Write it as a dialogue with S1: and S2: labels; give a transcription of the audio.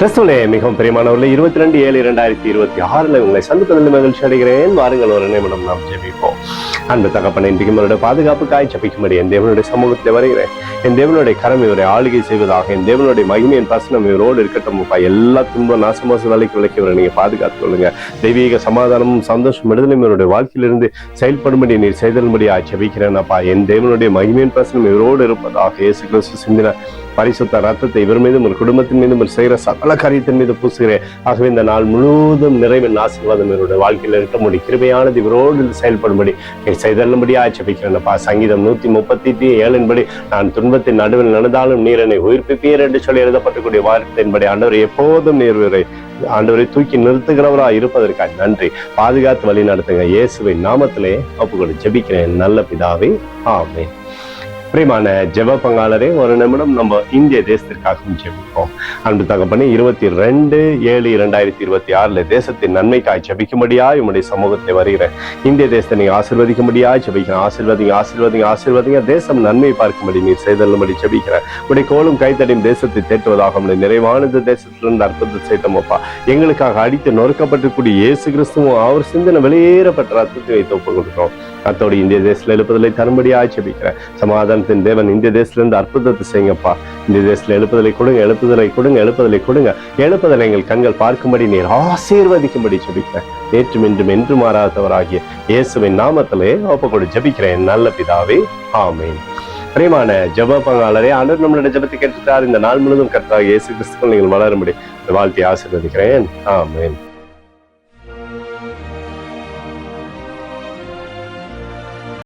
S1: கிறிஸ்துவிலே மிகவும் பிரியமானவர்களே, 22/7/2026 உங்களை சந்திப்பதில் மகிழ்ச்சி அடைகிறேன். வாருங்கள், ஒரு நிமிடம் நாம் ஜெபிப்போம். அன்பு தகப்பனை, இன்றைக்கு உங்களுடைய பாதுகாப்புக்காய் ஜெபிக்கும்படி என் தேவனுடைய சமூகத்தில் வருகிறேன். என் தேவனுடைய கரம் இவரை ஆளுகை செய்வதாக, என் தேவனுடைய மகிமையின் பிரசனம் இவரோடு இருக்கட்டும். எல்லா துன்பம் நாசமாச வேலைக்கு விலைக்கு இவரை நீங்க பாதுகாத்துக் கொள்ளுங்க. தெய்வீக சமாதானமும் சந்தோஷம் விடுதலையும் இவருடைய வாழ்க்கையிலிருந்து செயல்படும்படி நீர் செய்தல்படியா ஜெபிக்கிறேன். அப்பா, என் தேவனுடைய மகிமையின் பிரசனம் இவரோடு இருப்பதாக. இயேசு கிறிஸ்து சிந்தின பரிசுத்த ரத்தத்தை இவர் மீதும் ஒரு குடும்பத்தின் மீதும் ஒரு செய்கிற சகல காரியத்தின் மீது பூசுகிறேன். ஆகவே இந்த நாள் முழுவதும் நிறைவின் ஆசீர்வாதம் இவருடைய வாழ்க்கையில் இருக்க முடியும். கிருபையானது இவரோடு செயல்படும்படி செய்தல்லும்படியா ஜெபிக்கிறேன்ப்பா. சங்கீதம் 137 நான் துன்பத்தின் நடுவில் நடந்தாலும் நீர் என்னை உயிர்ப்பிப்பீர் என்று சொல்லி எழுதப்பட்டக்கூடிய வார்த்தையின்படி ஆண்டவர் எப்போதும் நீர் ஆண்டவரை தூக்கி நிறுத்துகிறவராக இருப்பதற்காக நன்றி. பாதுகாத்து வழி நடத்துங்க. இயேசுவின் நாமத்திலே ஒப்புக்கொண்டு ஜெபிக்கிறேன் நல்ல பிதாவே, ஆமென். பிரியமான ஜெப பங்காளரே, ஒரு நிமிடம் நம்ம இந்திய தேசத்திற்காகவும் ஜெபிப்போம். அன்பு தகப்பனே, 22/7/2026 தேசத்தின் நன்மைக்காய் ஜெபிக்கும்படியாய் உம்முடைய சமூகத்தை வருகிறேன். இந்திய தேசத்தை நீங்க ஆசீர்வதிக்கும்படியாய் ஜெபிக்கிறேன். ஆசீர்வதிங்க. தேசம் நன்மை பார்க்கும்படி நீர் செய்தல்லும்படி ஜெபிக்கிறேன். உடைய கோலும் கைத்தடியும் தேசத்தை தேற்றுவதாக உடைய நிறைவானது தேசத்திலிருந்து அற்புதம் செய்தோமப்பா. எங்களுக்காக அடித்து நொறுக்கப்பட்டிருக்கூடிய இயேசு கிறிஸ்துவும் அவர் சிந்தனை வெளியேறப்பட்ட ரத்தத்தை வைத்து ஒப்புக் கொடுக்கிறோம். அத்தோடு இந்திய தேசத்துல எழுப்புதலை தரும்படியாய் ஜெபிக்கிறேன். சமாதானத்தின் தேவன் இந்திய தேசத்திலிருந்து அற்புதத்தை செய்யுங்கப்பா. இந்திய தேசத்துல எழுப்புதலை கொடுங்க. எழுப்புதலை எங்கள் கண்கள் பார்க்கும்படி நீர் ஆசீர்வதிக்கும்படி ஜெபிக்கிறேன். நேற்றும் இன்றும் என்று மாறாதவராகிய இயேசுவின் நாமத்திலே ஒப்புக்கொண்டு ஜெபிக்கிறேன் நல்ல பிதாவே, ஆமென். பிரியமான ஜெப பங்காளரே, ஆண்டவர் நம்மளுடைய ஜெபத்தை கேட்டுட்டார். இந்த நாள் முழுவதும் கர்த்தராகிய இயேசு கிறிஸ்துவுக்குள் நீங்கள் வளரும்படி வாழ்த்தி ஆசீர்வதிக்கிறேன். ஆமென்.